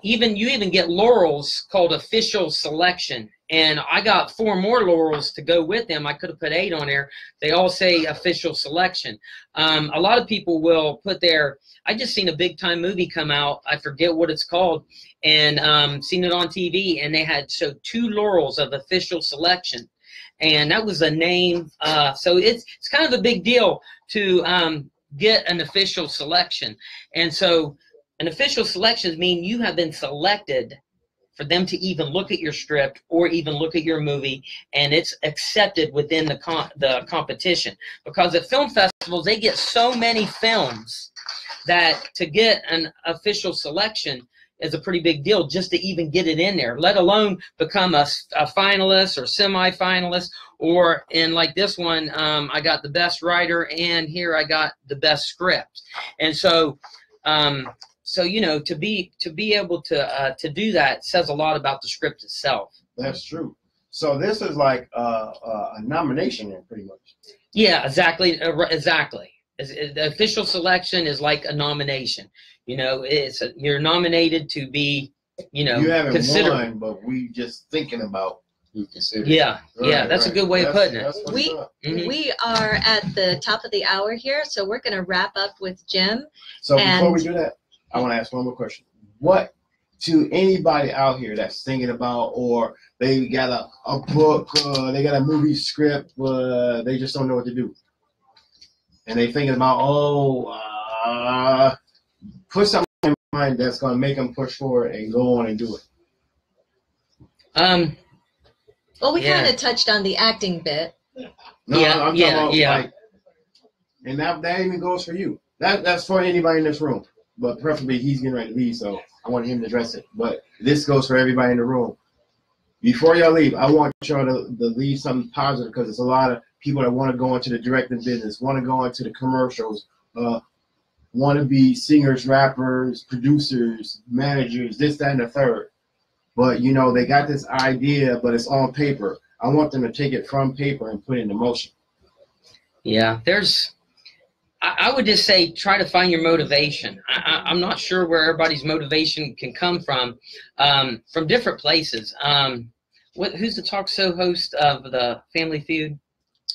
you even get laurels called official selection. And I got 4 more laurels to go with them. I could have put 8 on there. They all say official selection. A lot of people will put their, I just seen a big time movie come out. I forget what it's called, and seen it on TV, and they had showed 2 laurels of official selection. And that was a name. So it's kind of a big deal to get an official selection. And so an official selection means you have been selected for them to even look at your script or even look at your movie, and it's accepted within the competition. Because at film festivals, they get so many films that to get an official selection is a pretty big deal just to even get it in there, let alone become a finalist or semi-finalist, or in like this one, I got the best writer, and here I got the best script. And so so you know, to be able to do that says a lot about the script itself. That's true. So this is like a nomination, then, pretty much. Yeah, exactly, exactly. The official selection is like a nomination. You know, you're nominated to be, you know, you haven't considered. won, but we just thinking about You consider. Yeah, yeah, Right, that's right. a good way of putting it. That's what's We up. we are at the top of the hour here, so we're going to wrap up with Jim. So before And- we do that, I want to ask one more question. What, to anybody out here that's thinking about, or they got a book, they got a movie script, they just don't know what to do, and they thinking about, put something in mind that's going to make them push forward and go on and do it. Well, we Yeah. kind of touched on the acting bit. No, Yeah, I'm yeah, talking about, yeah. like, and that even goes for you. That's for anybody in this room, but preferably he's getting ready to leave, so I want him to address it. But this goes for everybody in the room. Before y'all leave, I want y'all to leave something positive, because there's a lot of people that want to go into the directing business, want to go into the commercials, want to be singers, rappers, producers, managers, this, that, and the third. But, you know, they got this idea, but it's on paper. I want them to take it from paper and put it into motion. Yeah, I would just say try to find your motivation. I'm not sure where everybody's motivation can come from different places. Who's the talk show host of the Family Feud?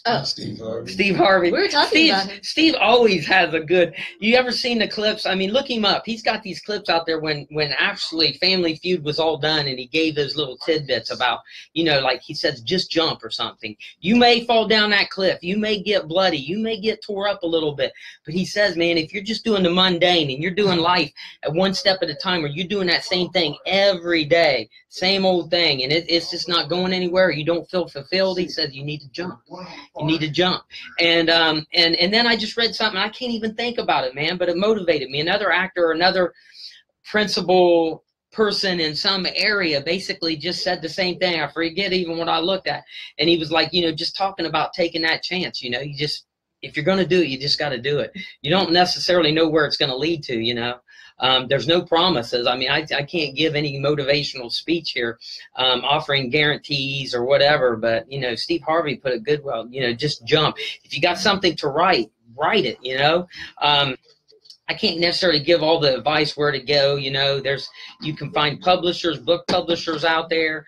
Oh, Steve Harvey. Steve Harvey. We were talking about him. Steve always has a good. You ever seen the clips? I mean, look him up. He's got these clips out there when actually Family Feud was all done, and he gave those little tidbits about, you know, like he says, just jump or something. You may fall down that cliff. You may get bloody. You may get tore up a little bit. But he says, man, if you're just doing the mundane and you're doing life at one step at a time, or you're doing that same thing every day, same old thing, and it's just not going anywhere, you don't feel fulfilled, he says you need to jump. You need to jump. And then I just read something, I can't even think about it, man, but it motivated me. Another actor, another principal person in some area basically just said the same thing. I forget even what I looked at. And he was like, you know, just talking about taking that chance, you know, you just, if you're going to do it, you just got to do it. You don't necessarily know where it's going to lead to, you know. There's no promises. I mean, I can't give any motivational speech here, offering guarantees or whatever, but, you know, Steve Harvey put it good, well, you know, just jump. If you got something to write it, you know. I can't necessarily give all the advice where to go, you know. You can find publishers, book publishers out there.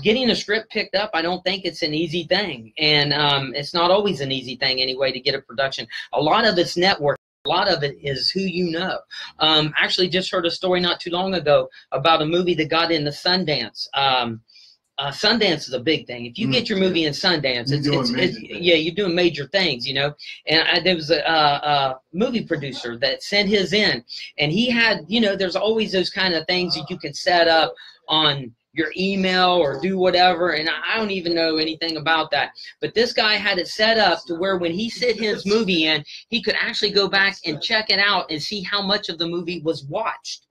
Getting a script picked up, I don't think it's an easy thing, and it's not always an easy thing anyway to get a production. A lot of it's network. A lot of it is who you know. Actually, just heard a story not too long ago about a movie that got into Sundance. Sundance is a big thing. If you get your movie in Sundance, you're doing major things, you know. And there was a movie producer that sent his in, and he had, you know, there's always those kind of things that you can set up on your email or do whatever, and I don't even know anything about that. But this guy had it set up to where when he sent his movie in, he could actually go back and check it out and see how much of the movie was watched.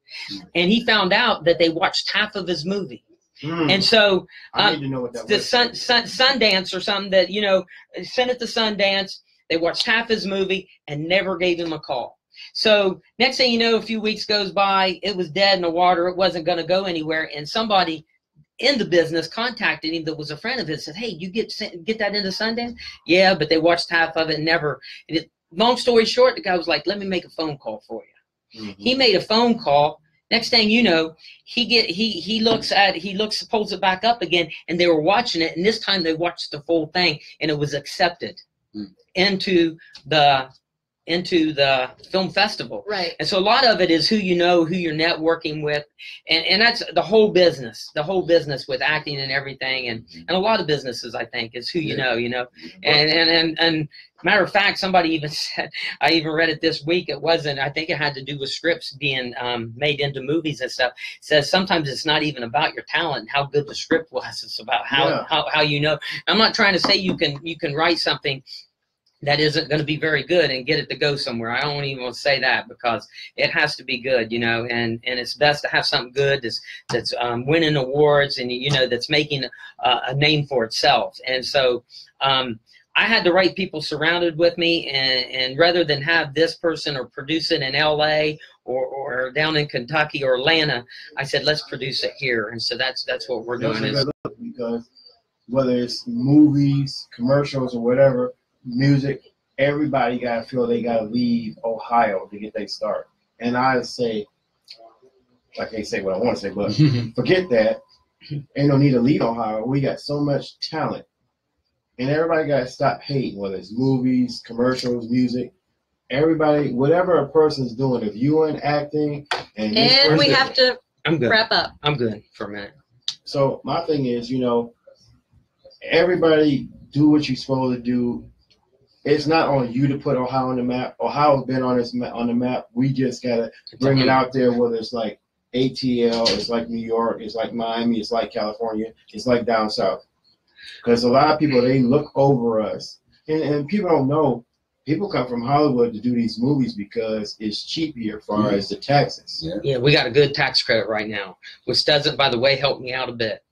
And he found out that they watched half of his movie. And so I need to know what that the was. Sundance or something that, you know, sent it to Sundance. They watched half his movie and never gave him a call. So next thing you know, a few weeks goes by, it was dead in the water. It wasn't going to go anywhere. And somebody in the business contacted him that was a friend of his, said, hey, you get that into Sundance? Yeah, but they watched half of it and never. And long story short, the guy was like, let me make a phone call for you. He made a phone call. Next thing you know, he pulls it back up again, and they were watching it, and this time they watched the full thing, and it was accepted into the film festival. Right. And so a lot of it is who you know, who you're networking with, and that's the whole business with acting and everything, and a lot of businesses, I think, is who you know, and matter of fact, somebody even said, I even read it this week, I think it had to do with scripts being made into movies and stuff. It says sometimes it's not even about your talent and how good the script was, it's about how you know. I'm not trying to say you can write something that isn't going to be very good and get it to go somewhere. I don't even want to say that, because it has to be good, you know, and it's best to have something good that's winning awards and, you know, that's making a name for itself. And so I had the right people surrounded with me, and rather than have this person or produce it in LA or down in Kentucky or Atlanta, I said, let's produce it here. And so that's what we're doing. Because whether it's movies, commercials, or whatever, music, everybody got to feel they got to leave Ohio to get their start. And I say, I can't say what I want to say, but forget that. Ain't no need to leave Ohio. We got so much talent. And everybody got to stop hating, whether it's movies, commercials, music. Everybody, whatever a person's doing, if you in acting and we have to wrap up. I'm good for a minute. So my thing is, you know, everybody do what you're supposed to do. It's not on you to put Ohio on the map. Ohio's been on the map. We just gotta bring it out there. Whether it's like ATL, it's like New York, it's like Miami, it's like California, it's like down south. Because a lot of people, they look over us, and people don't know. People come from Hollywood to do these movies because it's cheap here as far as the taxes. Yeah, we got a good tax credit right now, which doesn't, by the way, help me out a bit.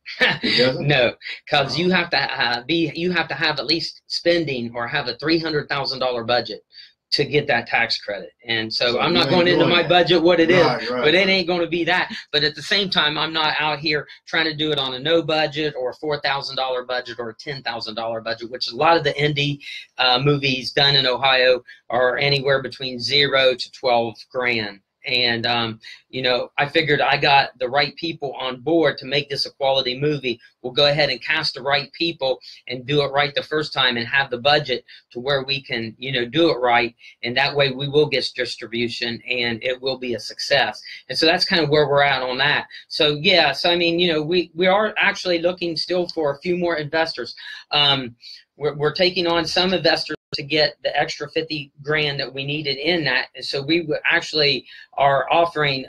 No, because you have to have at least spending or have a $300,000 budget to get that tax credit. And so I'm not going into my budget what it is, but it ain't going to be that. But at the same time, I'm not out here trying to do it on a no budget or a $4,000 budget or a $10,000 budget, which a lot of the indie movies done in Ohio are anywhere between 0 to 12 grand. And, you know, I figured I got the right people on board to make this a quality movie. We'll go ahead and cast the right people and do it right the first time and have the budget to where we can, you know, do it right. And that way we will get distribution and it will be a success. And so that's kind of where we're at on that. So, yeah, so, I mean, you know, we are actually looking still for a few more investors. We're taking on some investors to get the extra 50 grand that we needed in that. And so we actually are offering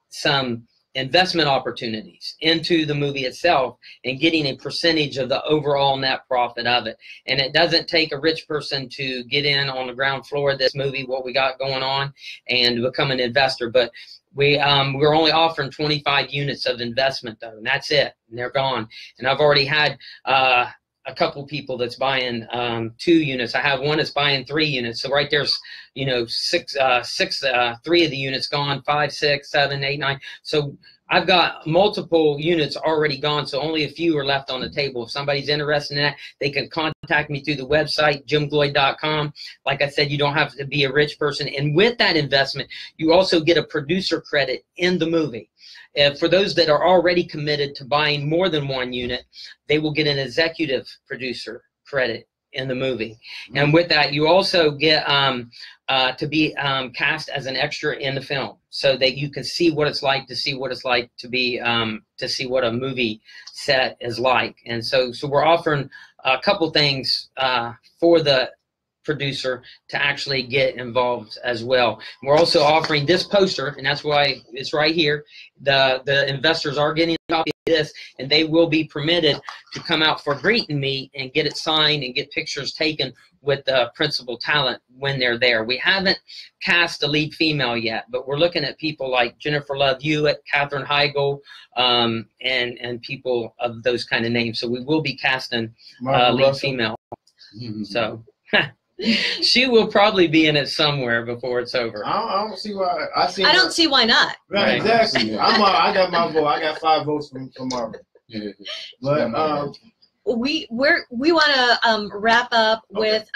some investment opportunities into the movie itself and getting a percentage of the overall net profit of it. And it doesn't take a rich person to get in on the ground floor of this movie, what we got going on, and become an investor. But we're only offering 25 units of investment, though, and that's it. And they're gone. And I've already had a couple people that's buying 2 units. I have one that's buying 3 units. So right there's, you know, 3 of the units gone, 5, 6, 7, 8, 9. So I've got multiple units already gone. So only a few are left on the table. If somebody's interested in that, they can contact me through the website, jimgloyd.com. Like I said, you don't have to be a rich person. And with that investment, you also get a producer credit in the movie. For those that are already committed to buying more than 1 unit, they will get an executive producer credit in the movie. And with that, you also get to be cast as an extra in the film, so that you can see what it's like to see what it's like to be to see what a movie set is like. And so we're offering a couple things for the producer to actually get involved as well. We're also offering this poster, and that's why it's right here. The investors are getting a copy of this, and they will be permitted to come out for greet and meet and get it signed and get pictures taken with the principal talent when they're there. We haven't cast a lead female yet, but we're looking at people like Jennifer Love Hewitt, Katherine Heigl, and people of those kind of names. So we will be casting lead female. So she will probably be in it somewhere before it's over. I don't see why. I don't see why not. Right, exactly. I got my vote. I got 5 votes from Mrva. Yeah. But we want to wrap up with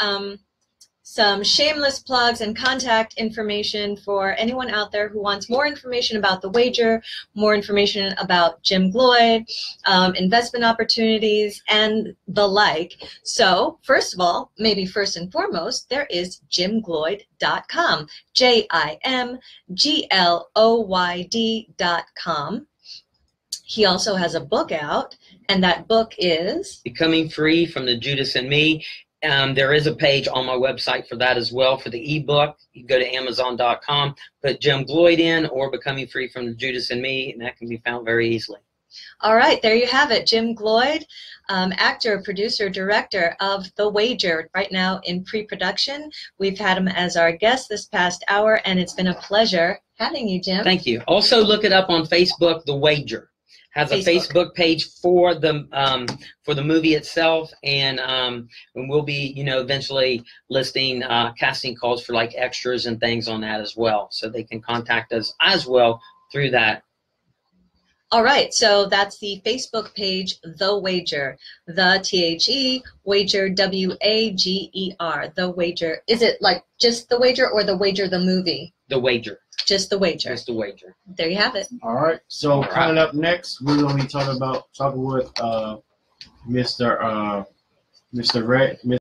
some shameless plugs and contact information for anyone out there who wants more information about the wager, more information about Jim Gloyd, investment opportunities, and the like. So, first of all, maybe first and foremost, there is jimgloyd.com, JIMGLOYD.com. He also has a book out, and that book is Becoming Free from the Judas and Me. There is a page on my website for that as well. For the ebook, you go to Amazon.com, put Jim Gloyd in, or Becoming Free from the Judas and Me, and that can be found very easily. All right, there you have it. Jim Gloyd, actor, producer, director of The Wager, right now in pre-production. We've had him as our guest this past hour, and it's been a pleasure having you, Jim. Thank you. Also, look it up on Facebook, The Wager. Has a Facebook page for the movie itself, and we'll be eventually listing casting calls for like extras and things on that as well, so they can contact us as well through that. All right, so that's the Facebook page, The Wager, the THE Wager, WAGER, The Wager. Is it like just The Wager or The Wager the movie? The Wager. Just The Wager. Just The Wager. There you have it. all right. So coming up next, we're gonna be talking with Mr. Red.